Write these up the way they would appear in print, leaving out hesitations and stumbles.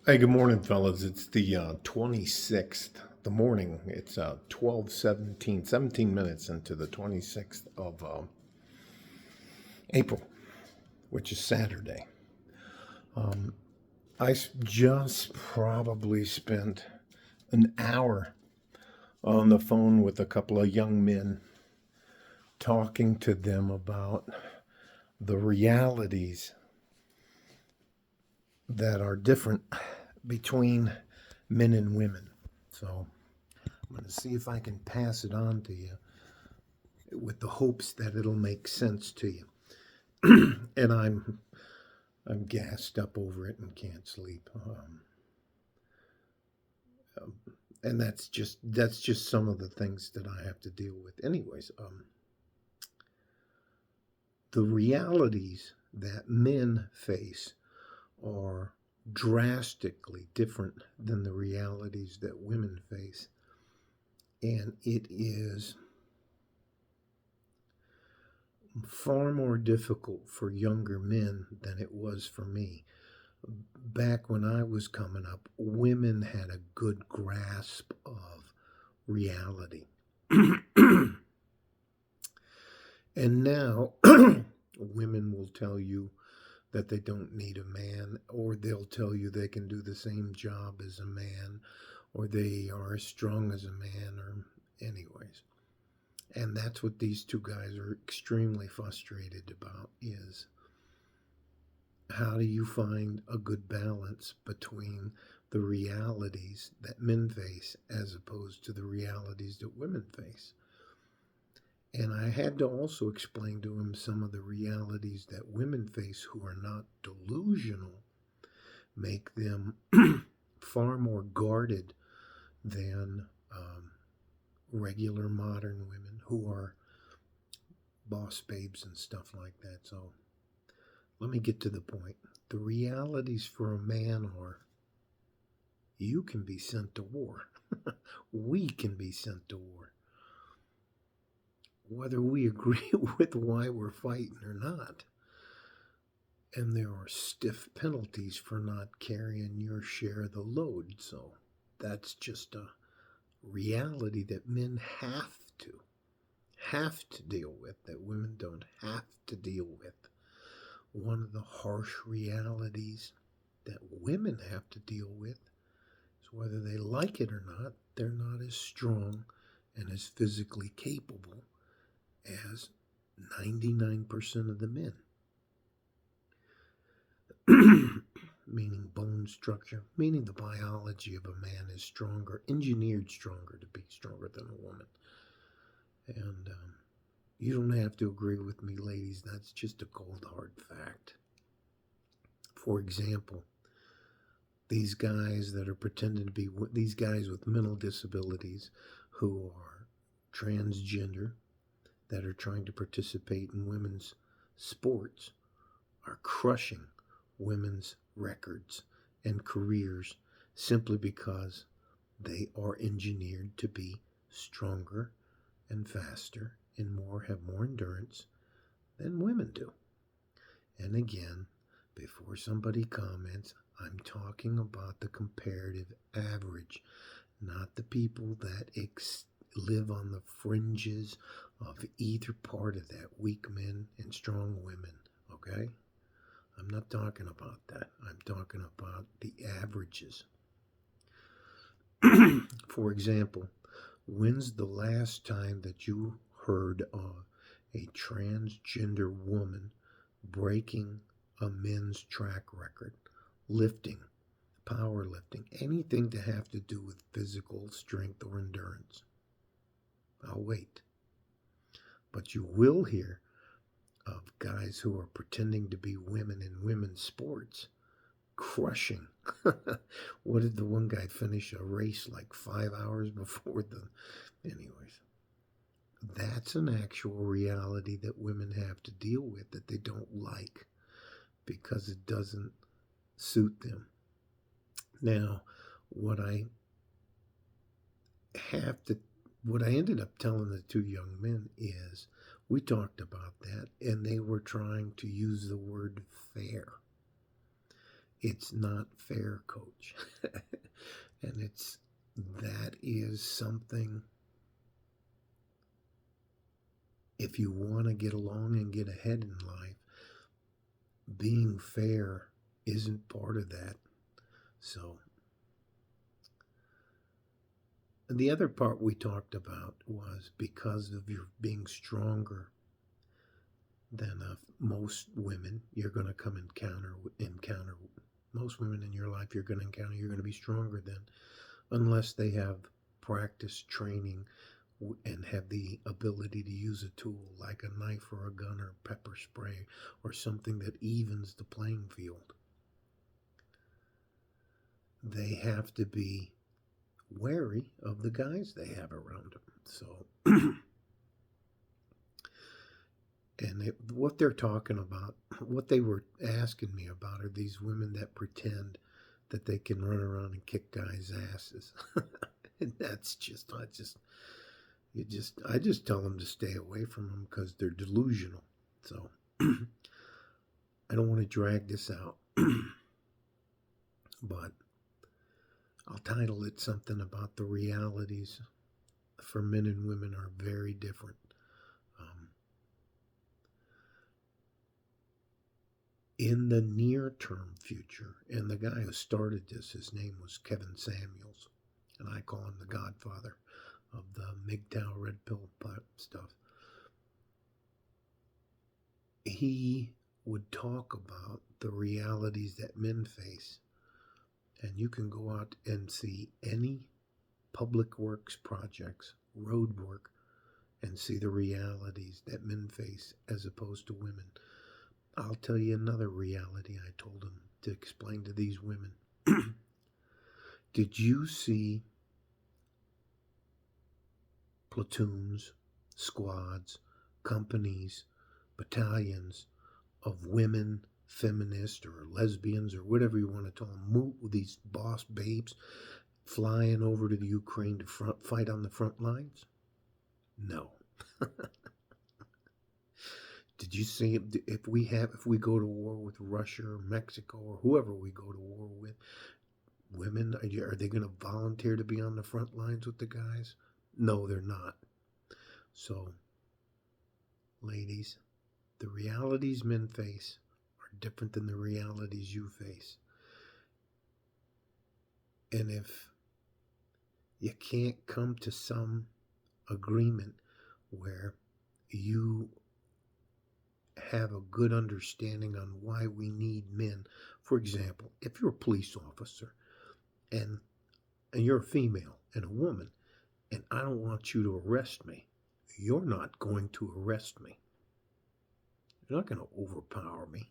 Hey, good morning, fellas. It's the 26th, the morning. It's 12:17, 17 minutes into the 26th of April, which is Saturday. Just probably spent an hour on the phone with a couple of young men, talking to them about the realities that are different between men and women. So I'm going to see if I can pass it on to you with the hopes that it'll make sense to you. And I'm gassed up over it and can't sleep. And that's just some of the things that I have to deal with. Anyways, the realities that men face are drastically different than the realities that women face, and it is far more difficult for younger men than it was for me. Back when I was coming up, women had a good grasp of reality. And now, women will tell you that they don't need a man, or they'll tell you they can do the same job as a man, or they are as strong as a man, or anyways. And that's what these two guys are extremely frustrated about, is how do you find a good balance between the realities that men face as opposed to the realities that women face? And I had to also explain to him some of the realities that women face who are not delusional make them far more guarded than regular modern women who are boss babes and stuff like that. So let me get to the point. The realities for a man are: you can be sent to war. We can be sent to war. Whether we agree with why we're fighting or not. And there are stiff penalties for not carrying your share of the load. So that's just a reality that men have to deal with, that women don't have to deal with. One of the harsh realities that women have to deal with is, whether they like it or not, they're not as strong and as physically capable as 99% of the men. Meaning bone structure, meaning the biology of a man is stronger, engineered stronger to be stronger than a woman. And you don't have to agree with me, ladies. That's just a cold, hard fact. For example, these guys that are pretending to be, these guys with mental disabilities who are transgender, that are trying to participate in women's sports, are crushing women's records and careers simply because they are engineered to be stronger and faster and have more endurance than women do. And again, before somebody comments, I'm talking about the comparative average, not the people that live on the fringes of either part of that, weak men and strong women, okay? I'm not talking about that. I'm talking about the averages. For example, when's the last time that you heard of a transgender woman breaking a men's track record, lifting, powerlifting, anything to have to do with physical strength or endurance? I'll wait. But you will hear of guys who are pretending to be women in women's sports crushing. What did the one guy finish a race like 5 hours before the... Anyways, that's an actual reality that women have to deal with, that they don't like because it doesn't suit them. Now, what I ended up telling the two young men is, we talked about that, and they were trying to use the word fair. It's not fair, coach. And that is something, if you want to get along and get ahead in life, being fair isn't part of that. So the other part we talked about was because of your being stronger than most women, you're going to come encounter most women in your life you're going to encounter, you're going to be stronger than, unless they have practice training and have the ability to use a tool like a knife or a gun or pepper spray or something that evens the playing field. They have to be wary of the guys they have around them. So and what they're talking about, what they were asking me about, are these women that pretend that they can run around and kick guys' asses. And that's just, I just tell them to stay away from them because they're delusional. So I don't want to drag this out, but I'll title it something about the realities for men and women are very different. In the near-term future, and the guy who started this, his name was Kevin Samuels, and I call him the godfather of the MGTOW Red Pill stuff. He would talk about the realities that men face, and you can go out and see any public works projects, road work, and see the realities that men face as opposed to women. I'll tell you another reality I told him to explain to these women. Did you see platoons, squads, companies, battalions of women, feminists or lesbians or whatever you want to call them, these boss babes flying over to the Ukraine to fight on the front lines? No. Did you see if we go to war with Russia or Mexico or whoever we go to war with, women, are they going to volunteer to be on the front lines with the guys? No, they're not. So, ladies, the realities men face are different than the realities you face. And if you can't come to some agreement where you have a good understanding on why we need men. For example, if you're a police officer and you're a female and a woman, and I don't want you to arrest me, you're not going to arrest me. You're not going to overpower me.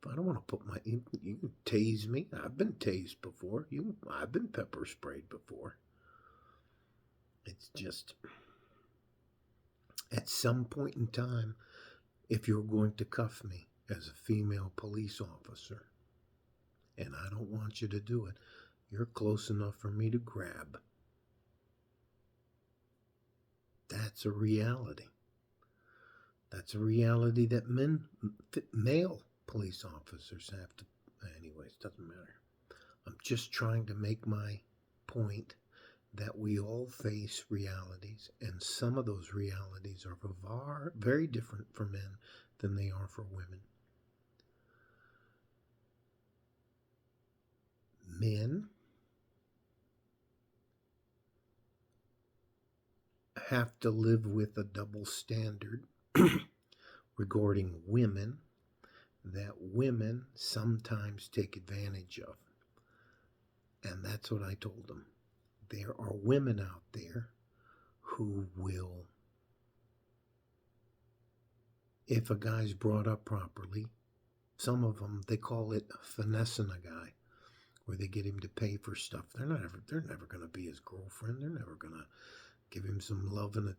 If I don't want to you can tase me. I've been tased before. I've been pepper sprayed before. It's just, at some point in time, if you're going to cuff me as a female police officer, and I don't want you to do it, you're close enough for me to grab. That's a reality. That's a reality that male police officers have to. Anyways, doesn't matter. I'm just trying to make my point that we all face realities, and some of those realities are very different for men than they are for women. Men have to live with a double standard regarding women that women sometimes take advantage of. And that's what I told them. There are women out there who will, if a guy's brought up properly, some of them, they call it finessing a guy, where they get him to pay for stuff. They're never going to be his girlfriend. They're never going to give him some love and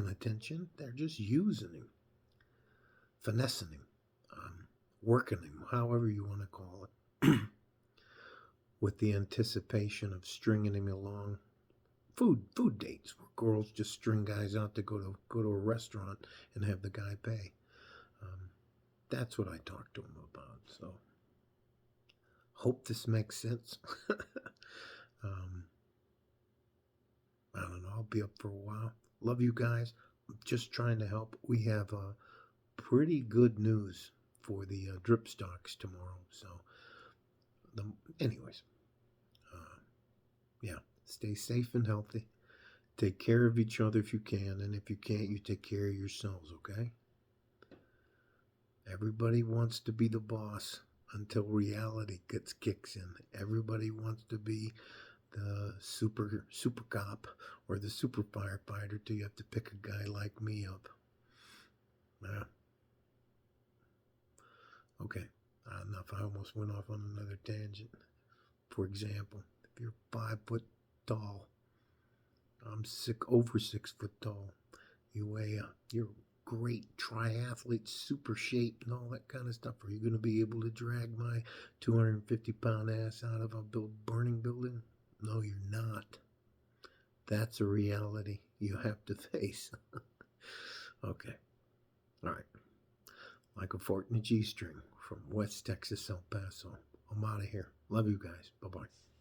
attention. They're just using him, finessing him, working him, however you want to call it, with the anticipation of stringing him along. Food dates where girls just string guys out to go to a restaurant and have the guy pay. That's what I talked to him about. So hope this makes sense. I don't know. I'll be up for a while. Love you guys. I'm just trying to help. We have pretty good news for the drip stocks tomorrow. So, anyways, yeah, stay safe and healthy. Take care of each other if you can, and if you can't, you take care of yourselves, okay? Everybody wants to be the boss until reality kicks in. Everybody wants to be the super cop or the super firefighter till you have to pick a guy like me up. Okay, enough. I almost went off on another tangent. For example, if you're 5 foot tall, I'm over 6 foot tall. You're great triathlete, super shape, and all that kind of stuff. Are you going to be able to drag my 250-pound ass out of a burning building? No, you're not. That's a reality you have to face. Okay. All right. Like a fort in a G-string from West Texas, El Paso. I'm out of here. Love you guys. Bye-bye.